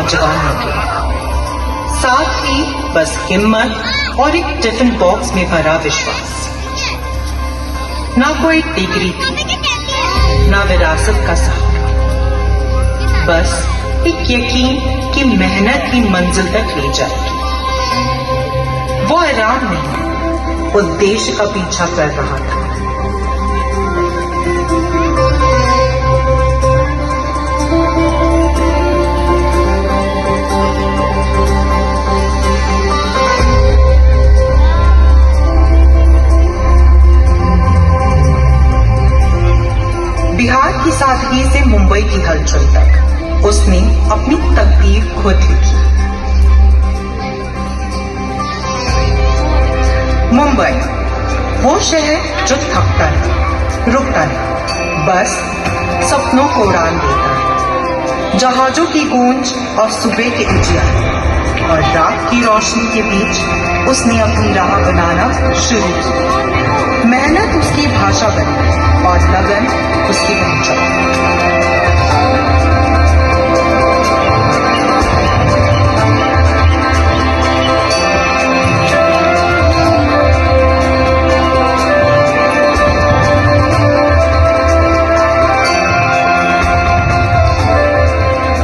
नौजवान निकले। साथ ही बस हिम्मत और एक टिफिन बॉक्स में भरा विश्वास। ना कोई डिग्री थी, ना विरासत का सहारा, बस एक यकीन कि मेहनत ही मंजिल तक ले जाएगी। वो आराम नहीं, उद्देश्य का पीछा कर रहा था। बिहार की सादगी से मुंबई की हलचल तक उसने अपनी तकदीर खुद लिखी। मुंबई, वो शहर जो थकता नहीं, रुकता नहीं, बस सपनों को उड़ान देता है। जहाजों की गूंज और सुबह के उजियारे और रात की रोशनी के बीच उसने अपनी राह बनाना शुरू की। मेहनत उसकी भाषा बनी और लगन उसकी पहचान।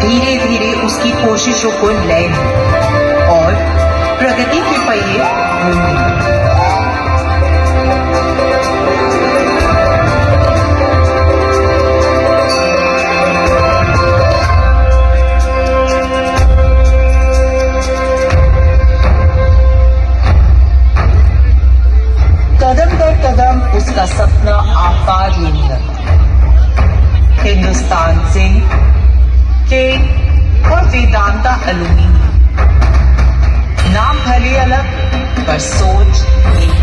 धीरे धीरे उसकी कोशिशों को लय मिली और प्रगति के पहिए घूमने लगे। कदम दर कदम उसका सपना आकार लेने लगा। हिंदुस्तान से के और वेदांता एल्यूमिनियम, नाम भले अलग पर सोच एक।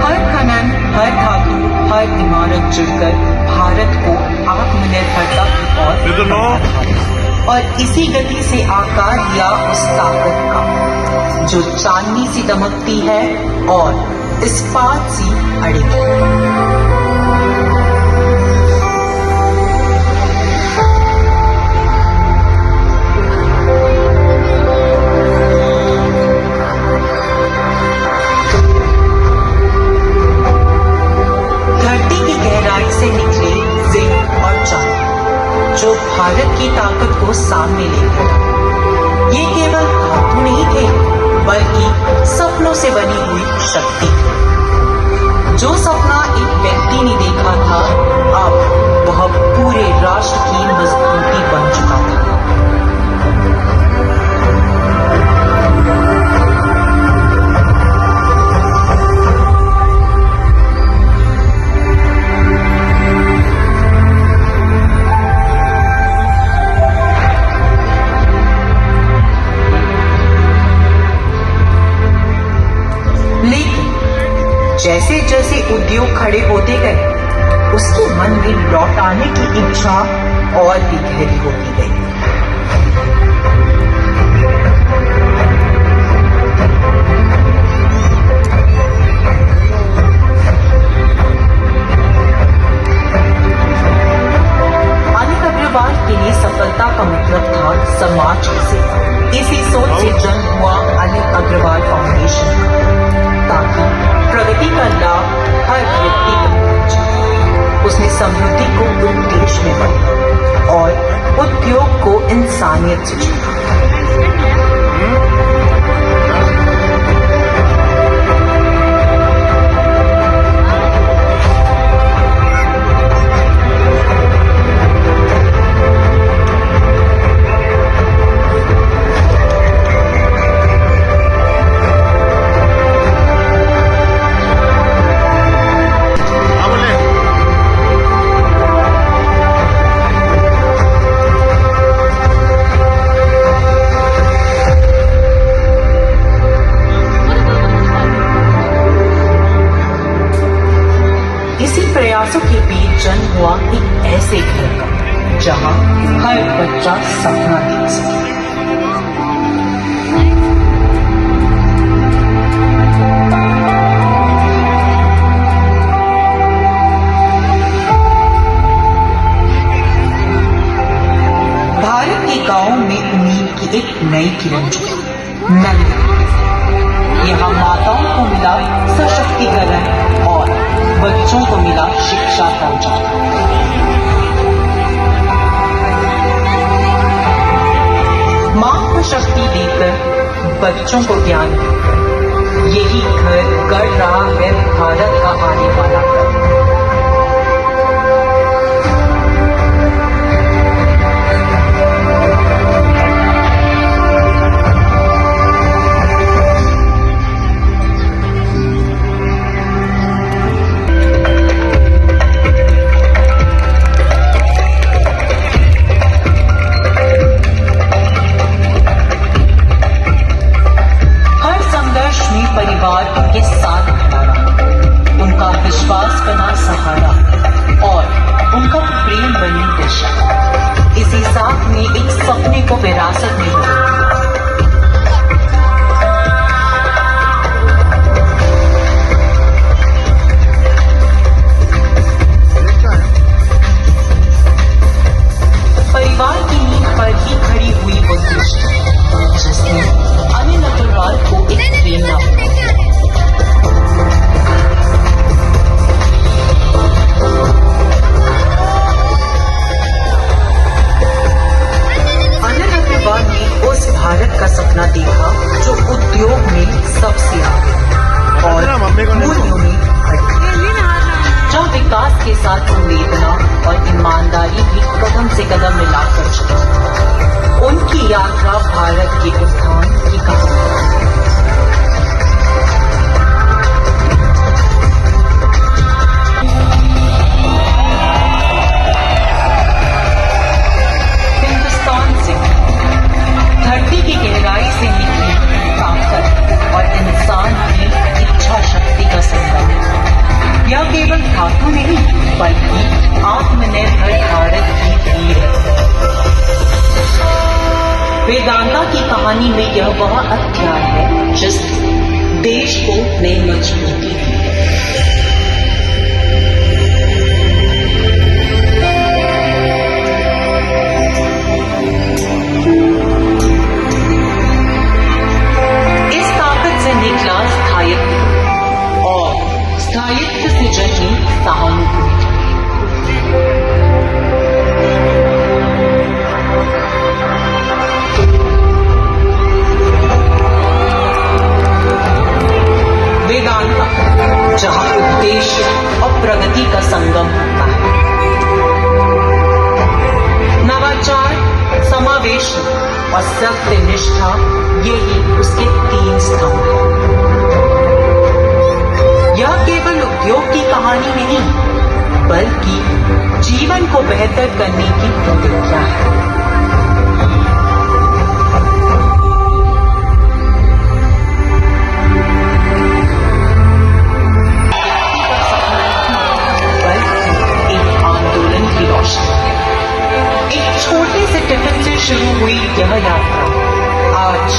हर खनन, हर धातु, हर इमारत जुड़कर भारत को आत्मनिर्भरता की ओर बढ़ा रहा है। और इसी गति से आकार दिया उस ताकत का जो चांदनी सी दमकती है और इस्पात सी अड़ेगी। से निकले जिंक और चांदी जो भारत की ताकत को सामने लेकर आए। ये केवल धातु नहीं थे, बल्कि सपनों से बनी हुई शक्ति थी। जो सपना एक व्यक्ति ने देखा था, अब वह पूरे राष्ट्र की मजबूती बन चुका था। जैसे जैसे उद्योग खड़े होते गए, उसके मन में लौटाने की इच्छा और भी गहरी होती गई। अनिल अग्रवाल के लिए सफलता का मतलब था समाज की सेवा। इसी सोच से जन्म हुआ अनिल अग्रवाल फाउंडेशन का, ताकि प्रगति का लाभ हर व्यक्ति तक पहुंचे। उसने समृद्धि को उद्देश्य में बदला और उद्योग को नई किरण चुकी, नंद। यहाँ माताओं को मिला सशक्तिकरण और बच्चों को मिला शिक्षा का उजाला। मां को शक्ति देकर बच्चों को ज्ञान देकर यही घर गढ़ रहा है भारत का आने वाला कल। परिवार के साथ खड़ा रहा, उनका विश्वास बना सहारा और उनका प्रेम बनी दिशा। इसी साथ में एक सपने को विरासत में बदल दिया। परिवार की नींव पर ही खड़ी हुई वो दृष्टि जिसने अनिल अग्रवाल को एक प्रेरणा भारत का सपना देखा जो उद्योग में सबसे आगे और मूल्यों में जहाँ विकास के साथ संवेदना और ईमानदारी भी कदम से कदम मिलाकर चली। उनकी यात्रा भारत के उत्थान की कहानी। धरती की गहराई से निकली ताकत और इंसान की इच्छा शक्ति का संगम। यह केवल धातु नहीं बल्कि आत्मनिर्भर भारत की भीड़ है। वेदांता की कहानी में यह वह अध्याय है जिसने देश को नई मजबूती दी। निकला स्थायित्व और स्थायित्व से जन्मी सहानुभूति। वेदांता जहां उद्देश्य और प्रगति का संगम होता है। नवाचार, समावेश और सत्यनिष्ठा यही उसके 3 स्तंभ हैं। यह केवल उद्योग की कहानी नहीं बल्कि जीवन को बेहतर करने की प्रतिज्ञा है। बल्कि एक आंदोलन की रोशनी। एक छोटे से टिफिन से शुरू हुई यह यात्रा आज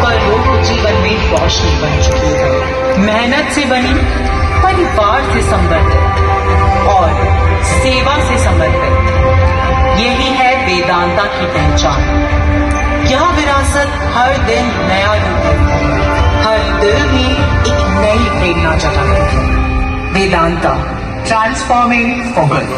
करोड़ों जीवन में रोशनी बन चुकी है। मेहनत से बनी, परिवार से संबंधित और सेवा से समर्पित। यही है वेदांता की पहचान। यह विरासत हर दिन नया रूप लेती है, हर दिल में एक नई प्रेरणा जगाती है। Vedanta, transforming forward.